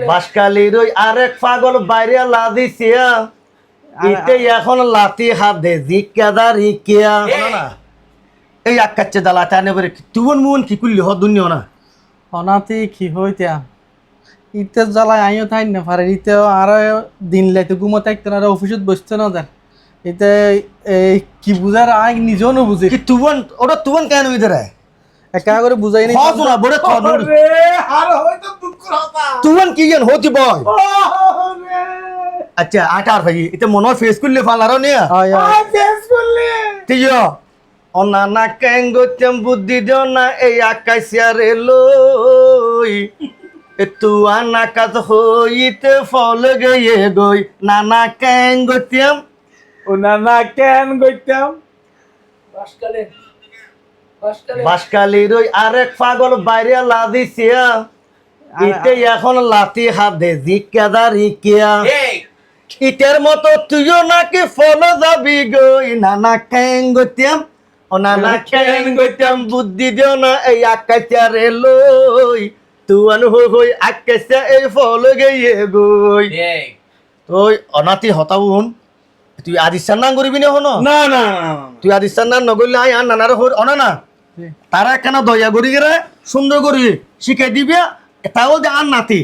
বাসকালির ওই আরেক পাগল বাইরে লাদিছিয়া ইতে এখন লাতি হাত দে জিকাদার ইকিয়া না এই আকাচ্ছে দালা টানে বরে তুবন মুন কি কুল্লি হ দুনিয়া না অনাতি কি হইতা ইতে জ্বালায় আইও থাই না পারে ইতেও আর দিন লাইতে ঘুমোতে একজন আর অফিসত বসতে না দেন এতে কি বুঝার আই নিজেও না বুঝি কি তুবন ওটা তুবন কেন ভিতরে একা করে বুঝাই নি হজ না বড় তো রে আর হয়তো দুঃখ হতা তুবন কি জান হতি বয় আচ্ছা আটার ভাই এটা মনে ফেস করলে ফালারও নিয়া ফেস করলে তিয় অনানা কেঙ্গোচম বুদ্ধি দিও না এই আকাশিয়ারে লই তুয়া নাকাত হইতে ফল গিয়ে গই নানা কেঙ্গোচম ও না কেন গইতাম বাসকালির ওই আরেক পাগল বাইরে লাদিছিয়া ইতে এখন লাতি হাত দে জিকাদার ইকিয়া ইটের মতো তুইও নাকি ফল যাবি গই নানা কেঙ্গোচম ও নানা কেঙ্গোচম বুদ্ধি দিও না এই আকাশিয়ারে লই তুয়ান হই আকাশে এই ফল গিয়ে গই তুই অনাতি হতাউন তুই আদিস্তান না করবি না হনো না না তুই আদিস্তান না নগরলে আই আর নানার হর অনা না তারা কেন দয়া করি গেরে সুন্দর করি শিখাই দিবি তাও যে আর নাতি